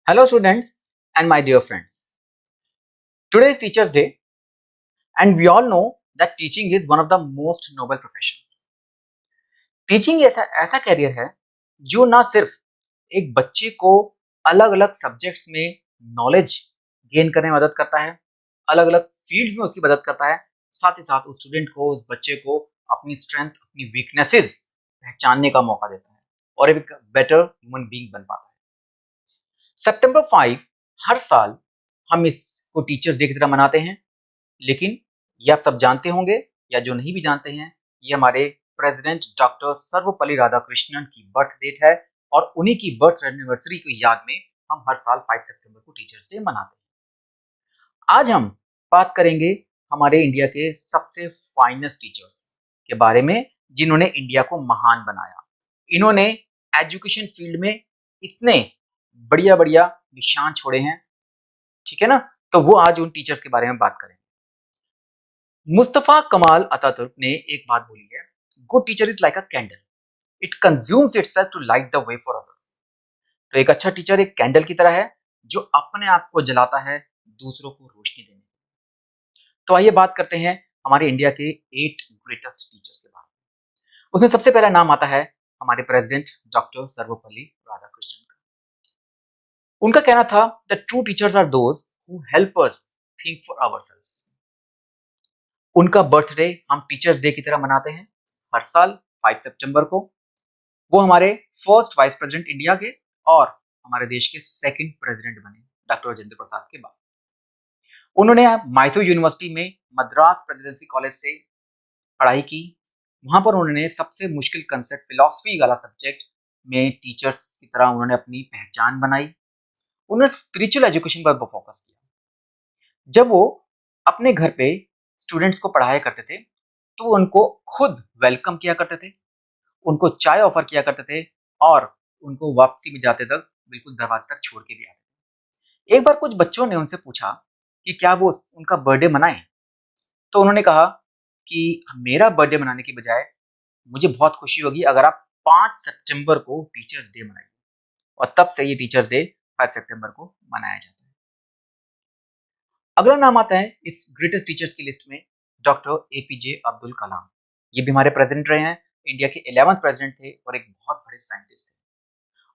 Hello students and my dear friends. Today is Teachers Day and we all know that teaching is one of the most noble professions. Teaching ऐसा career है जो ना सिर्फ एक बच्चे को अलग अलग सब्जेक्ट्स में नॉलेज गेन करने में मदद करता है, अलग अलग फील्ड्स में उसकी मदद करता है, साथ ही साथ उस स्टूडेंट को, उस बच्चे को अपनी स्ट्रेंथ, अपनी वीकनेसेस पहचानने का मौका देता है और एक बेटर ह्यूमन बीइंग बन पाता है। सितंबर 5 हर साल हम इसको टीचर्स डे की तरह मनाते हैं, लेकिन ये आप सब जानते होंगे या जो नहीं भी जानते हैं, ये हमारे प्रेसिडेंट डॉक्टर सर्वपल्ली राधाकृष्णन की बर्थ डेट है और उन्हीं की बर्थ एनिवर्सरी की याद में हम हर साल 5 सितंबर को टीचर्स डे मनाते हैं। आज हम बात करेंगे हमारे इंडिया के सबसे फाइनेस्ट टीचर्स के बारे में, जिन्होंने इंडिया को महान बनाया। इन्होंने एजुकेशन फील्ड में इतने बढ़िया बढ़िया निशान छोड़े हैं, ठीक है ना। तो वो आज उन टीचर्स के बारे में बात करेंगे। मुस्तफा कमाल अतातुर्क ने एक बात बोली है, good teacher is like a candle, it consumes itself to light the way for others. तो एक अच्छा टीचर एक कैंडल की तरह है जो अपने आप को जलाता है दूसरों को रोशनी देने। तो आइए बात करते हैं हमारे इंडिया के 8 ग्रेटेस्ट टीचर्स के बारे में। उसमें सबसे पहला नाम आता है हमारे प्रेसिडेंट डॉक्टर सर्वपल्ली राधाकृष्णन का। उनका कहना था the true teachers are those who help us think for ourselves. उनका बर्थडे हम टीचर्स डे की तरह मनाते हैं हर साल 5 सितंबर को। वो हमारे फर्स्ट वाइस प्रेसिडेंट इंडिया के और हमारे देश के सेकंड प्रेसिडेंट बने डॉक्टर राजेंद्र प्रसाद के बाद। उन्होंने मैसूर यूनिवर्सिटी में मद्रास प्रेसिडेंसी कॉलेज से पढ़ाई की। वहां पर उन्होंने सबसे मुश्किल कंसेप्ट फिलॉसफी वाला सब्जेक्ट में टीचर्स की तरह उन्होंने अपनी पहचान बनाई। उन्होंने स्पिरिचुअल एजुकेशन पर फोकस किया। जब वो अपने घर पे स्टूडेंट्स को पढ़ाया करते थे तो वो उनको खुद वेलकम किया करते थे, उनको चाय ऑफर किया करते थे और उनको वापसी में जाते तक बिल्कुल दरवाजे तक छोड़ के भी आते थे। एक बार कुछ बच्चों ने उनसे पूछा कि क्या वो उनका बर्थडे मनाएं, तो उन्होंने कहा कि मेरा बर्थडे मनाने की बजाय मुझे बहुत खुशी होगी अगर आप 5 सितंबर को टीचर्स डे मनाइए। और तब से ये टीचर्स डे 5 सितंबर को मनाया जाता है। अगला नाम आता है इस ग्रेटेस्ट टीचर्स की लिस्ट में डॉक्टर एपीजे अब्दुल कलाम। ये भी हमारे प्रेसिडेंट रहे हैं, इंडिया के 11th प्रेसिडेंट थे और एक बहुत बड़े साइंटिस्ट थे।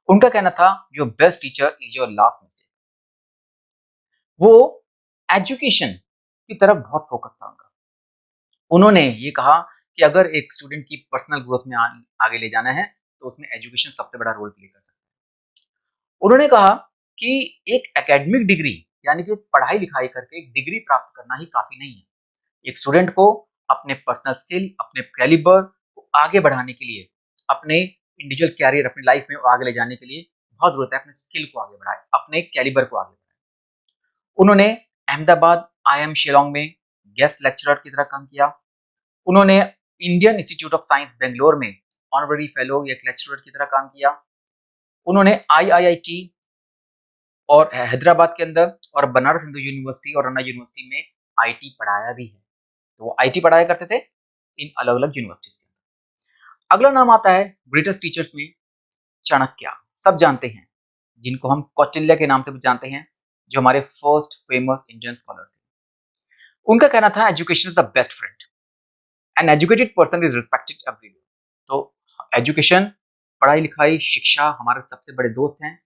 उनका कहना था your best teacher is your last mistake. वो एजुकेशन की तरफ बहुत फोकस था उनका। उन्होंने ये कहा कि अगर एक स्टूडेंट की पर्सनल ग्रोथ में आगे ले जाना है तो उसमें एजुकेशन सबसे बड़ा रोल प्ले कर सकता है। उन्होंने कहा कि एक एकेडमिक डिग्री यानी कि पढ़ाई लिखाई करके एक डिग्री प्राप्त करना ही काफी नहीं है। एक स्टूडेंट को अपने पर्सनल स्किल, अपने कैलिबर को आगे बढ़ाने के लिए, अपने इंडिविजुअल कैरियर, अपनी लाइफ में आगे ले जाने के लिए बहुत जरूरत है अपने स्किल को आगे बढ़ाए, अपने कैलिबर को आगे बढ़ाए। उन्होंने अहमदाबाद आईआईएम शिलोंग में गेस्ट लेक्चरर की तरह काम किया। उन्होंने Indian institute of science Bangalore में ऑनररी फेलो या लेक्चरर की तरह काम किया। उन्होंने आईआईटी और हैदराबाद के अंदर और बनारस हिंदू यूनिवर्सिटी और अन्ना यूनिवर्सिटी में आईटी पढ़ाया भी है। तो वो आईटी पढ़ाया करते थे इन अलग अलग यूनिवर्सिटीज के अंदर। अगला नाम आता है ग्रेटेस्ट टीचर्स में चाणक्य। सब जानते हैं, जिनको हम कौटिल्य के नाम से भी जानते हैं, जो हमारे फर्स्ट फेमस इंडियन स्कॉलर थे। उनका कहना था education is the best friend, an educated person is respected everywhere. तो एजुकेशन, पढ़ाई लिखाई, शिक्षा हमारे सबसे बड़े दोस्त हैं।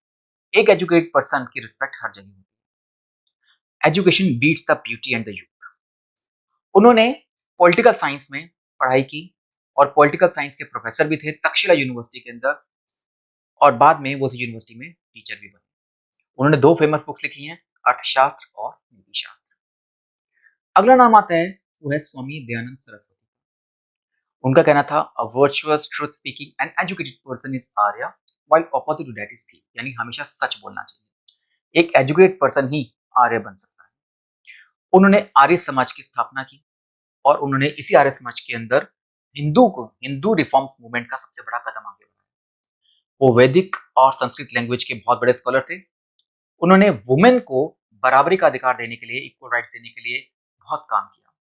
एक एजुकेटेड पर्सन की रिस्पेक्ट हर जगह होती है। Education beats the beauty and the youth. उन्होंने पॉलिटिकल साइंस में पढ़ाई की और पॉलिटिकल साइंस के प्रोफेसर भी थे तक्षशिला यूनिवर्सिटी के अंदर, और बाद में वो उसी यूनिवर्सिटी में टीचर भी बने। उन्होंने 2 फेमस बुक्स लिखी हैं, अर्थशास्त्र और नीति शास्त्र। अगला नाम आता है वो है स्वामी दयानंद सरस्वती। उनका कहना था a virtuous truth speaking and educated person is Arya while opposite to that is thief. यानी हमेशा सच बोलना चाहिए, एक एजुकेटेड पर्सन ही आर्य बन सकता है। उन्होंने आर्य समाज की स्थापना की और उन्होंने इसी आर्य समाज के अंदर हिंदू रिफॉर्म्स मूवमेंट का सबसे बड़ा कदम आगे बढ़ाया। वो वैदिक और संस्कृत लैंग्वेज के बहुत बड़े स्कॉलर थे। उन्होंने वुमेन को बराबरी का अधिकार देने के लिए, इक्वल राइट्स देने के लिए बहुत काम किया।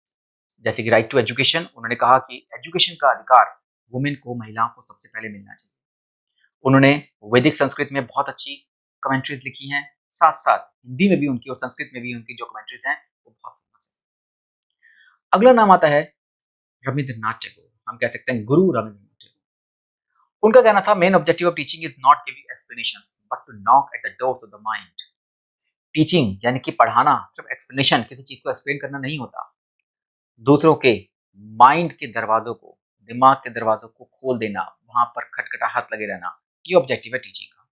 जैसे कि राइट टू एजुकेशन, उन्होंने कहा कि एजुकेशन का अधिकार वुमेन को, महिलाओं को सबसे पहले मिलना चाहिए। उन्होंने वैदिक संस्कृत में बहुत अच्छी कमेंट्रीज लिखी हैं, साथ साथ हिंदी में भी उनकी और संस्कृत में भी उनकी जो कमेंट्रीज हैं वो बहुत फेमस है। अगला नाम आता है रविंद्रनाथ टैगोर, हम कह सकते हैं गुरु रविंद्रनाथ टैगोर। उनका कहना था main objective of teaching is not giving explanations but to knock at the doors of the mind. Teaching यानी कि पढ़ाना सिर्फ एक्सप्लेनेशन, किसी चीज को एक्सप्लेन करना नहीं होता, दूसरों के माइंड के दरवाजों को, दिमाग के दरवाजों को खोल देना, वहां पर खटखटाहट लगे रहना, ये ऑब्जेक्टिव है टीचिंग का।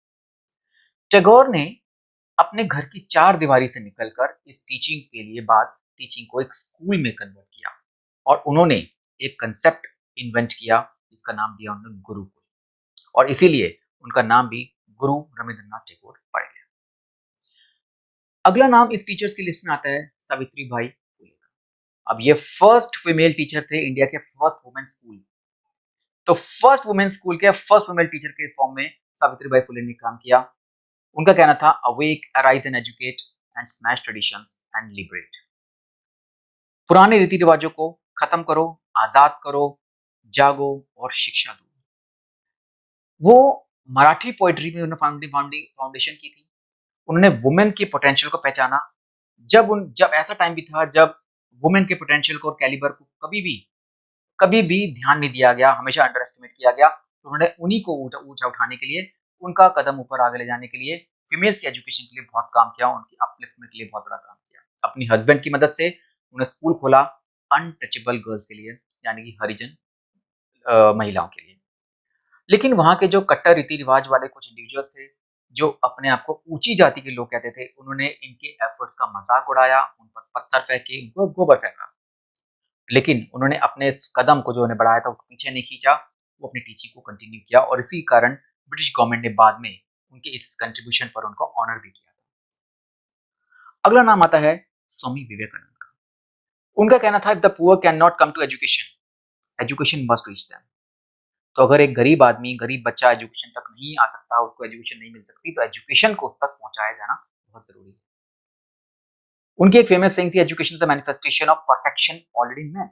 टैगोर ने अपने घर की चार दीवारी से निकलकर इस टीचिंग के लिए बाद टीचिंग को एक स्कूल में कन्वर्ट किया और उन्होंने एक कंसेप्ट इन्वेंट किया जिसका नाम दिया उन्होंने गुरुकुल, और इसीलिए उनका नाम भी गुरु रविंद्रनाथ टैगोर पड़ गया। अगला नाम इस टीचर्स की लिस्ट में आता है सावित्री बाई फुले का। अब ये फर्स्ट फीमेल टीचर थे इंडिया के, फर्स्ट वुमेन स्कूल। तो फर्स्ट वुमेन स्कूल के फर्स्ट वुमेन टीचर के फॉर्म में सावित्री बाई फुले ने काम किया। उनका कहना था awake, arise and educate and smash traditions and liberate. पुराने रीति रिवाजों को खत्म करो, आजाद करो, जागो और शिक्षा दो। वो मराठी पोएट्री में उन्होंने फाउंडेशन की थी। उन्होंने वुमेन के पोटेंशियल को पहचाना। जब ऐसा टाइम भी था जब वुमेन के पोटेंशियल को और कैलिबर को कभी भी ध्यान नहीं दिया गया, हमेशा अंडर एस्टिमेट किया गया। तो उन्होंने उन्हीं को ऊंचा उठाने के लिए, उनका कदम ऊपर आगे ले जाने के लिए, फीमेल्स की एजुकेशन के लिए बहुत काम किया, उनकी अपलिफ्टमेंट के लिए बहुत बड़ा काम किया। अपनी हस्बैंड की मदद से उन्होंने स्कूल खोला अनटचेबल गर्ल्स के लिए, यानी कि हरिजन महिलाओं के लिए। लेकिन वहां के जो कट्टर रीति रिवाज वाले कुछ इंडिविजुअल्स थे, जो अपने आप को ऊंची जाति के लोग कहते थे, उन्होंने इनके एफर्ट्स का मजाक उड़ाया, उन पर पत्थर फेंके, उनको गोबर फेंका। लेकिन उन्होंने अपने इस कदम को जो उन्हें बढ़ाया था उसको पीछे नहीं खींचा, वो अपनी टीचिंग को कंटिन्यू किया और इसी कारण ब्रिटिश गवर्नमेंट ने बाद में उनके इस कंट्रीब्यूशन पर उनको ऑनर भी किया था। अगला नाम आता है स्वामी विवेकानंद का। उनका कहना था if the poor can not come to education, education must reach them. तो अगर एक गरीब आदमी, गरीब बच्चा एजुकेशन तक नहीं आ सकता, उसको एजुकेशन नहीं मिल सकती, तो एजुकेशन को उस तक पहुंचाया जाना बहुत जरूरी है। उनकी एक फेमस सेइंग थी education the manifestation of perfection already in man.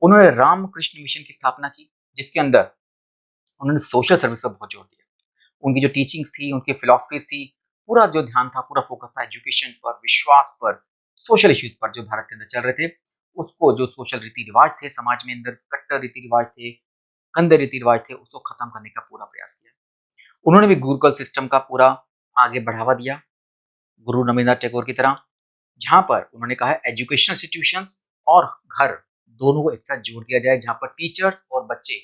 उन्होंने रामकृष्ण मिशन की स्थापना की, जिसके अंदर उन्होंने सोशल सर्विस पर बहुत जोर दिया। उनकी जो टीचिंग्स थी, उनकी फिलॉसफीज थी, पूरा जो ध्यान था, पूरा फोकस था एजुकेशन पर, विश्वास पर, सोशल इश्यूज पर जो भारत के अंदर चल रहे थे, उसको, जो सोशल रीति रिवाज थे समाज में अंदर, कट्टर रीति रिवाज थे, गंदे रीति रिवाज थे, उसको खत्म करने का पूरा प्रयास किया। उन्होंने भी गुरुकुल सिस्टम का पूरा आगे बढ़ावा दिया, गुरु रविंद्रनाथ टैगोर की तरह, जहां पर उन्होंने कहा एजुकेशनल इंस्टीट्यूशंस और घर दोनों को एक साथ जोड़ दिया जाए, जहां पर टीचर्स और बच्चे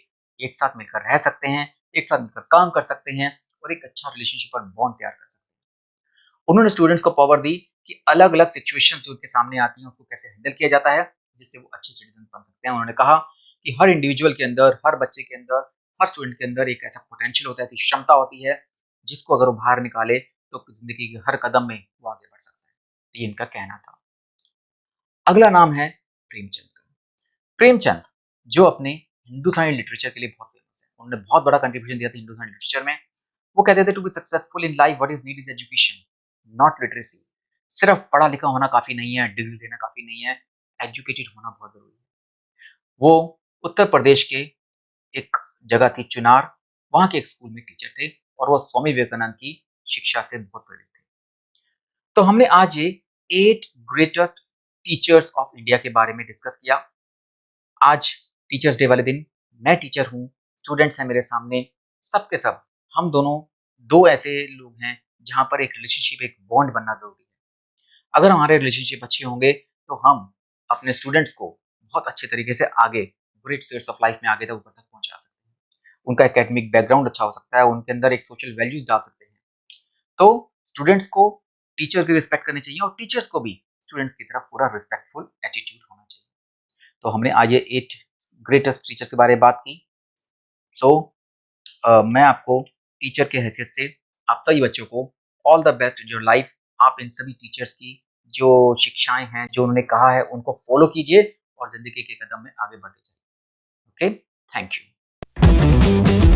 एक साथ मिलकर रह सकते हैं, एक साथ मिलकर काम कर सकते हैं और एक अच्छा रिलेशनशिप और बॉन्ड तैयार कर सकते हैं। उन्होंने स्टूडेंट्स को पावर दी कि अलग अलग सिचुएशंस जो उनके सामने आती हैं उसको कैसे हैंडल किया जाता है, जिससे वो अच्छे सिटीजन बन सकते हैं। उन्होंने कहा कि हर इंडिविजुअल के अंदर, हर बच्चे के अंदर, हर स्टूडेंट के अंदर एक ऐसा पोटेंशियल होता है, ऐसी क्षमता होती है, जिसको अगर वो बाहर निकाले तो जिंदगी के हर कदम में वो आगे बढ़ सकता है। तो ये इनका कहना था। अगला नाम है प्रेमचंद का। प्रेमचंद जो अपने हिंदुस्तानी लिटरेचर के लिए बहुत फेमस है, उन्होंने बहुत बड़ा कंट्रीब्यूशन दिया था हिंदुस्तानी लिटरेचर में। वो कहते थे to be successful in life what is needed is education, not literacy. सिर्फ पढ़ा लिखा होना काफी नहीं है, डिग्री देना काफी नहीं है, एजुकेटेड होना बहुत जरूरी है। वो उत्तर प्रदेश के एक जगह थी चुनार, वहां के एक स्कूल में टीचर थे और वो स्वामी विवेकानंद की शिक्षा से बहुत प्रेरित थे। तो हमने आज ये 8 ग्रेटेस्ट टीचर्स ऑफ इंडिया के बारे में डिस्कस किया। आज टीचर्स डे वाले दिन मैं टीचर हूँ, स्टूडेंट्स हैं मेरे सामने, सब के सब हम दोनों दो ऐसे लोग हैं जहां पर एक रिलेशनशिप, एक बॉन्ड बनना जरूरी है। अगर हमारे रिलेशनशिप अच्छे होंगे तो हम अपने स्टूडेंट्स को बहुत अच्छे तरीके से आगे ग्रेट फेयर्स ऑफ लाइफ में आगे तक ऊपर तक पहुंचा सकते हैं। उनका एकेडमिक बैकग्राउंड अच्छा हो सकता है, उनके अंदर एक सोशल वैल्यूज डाल सकते हैं। तो स्टूडेंट्स को टीचर की रिस्पेक्ट करनी चाहिए और टीचर्स को भी स्टूडेंट्स की तरफ पूरा रिस्पेक्टफुल एटीट्यूड होना चाहिए। तो हमने आज ये 8 ग्रेटेस्ट टीचर्स के बारे में बात की। सो मैं आपको टीचर के हैसियत से आप सभी बच्चों को all the best in your life. आप इन सभी टीचर्स की जो शिक्षाएं हैं, जो उन्होंने कहा है, उनको फॉलो कीजिए और जिंदगी के कदम में आगे बढ़ते जाइए। Okay, thank you.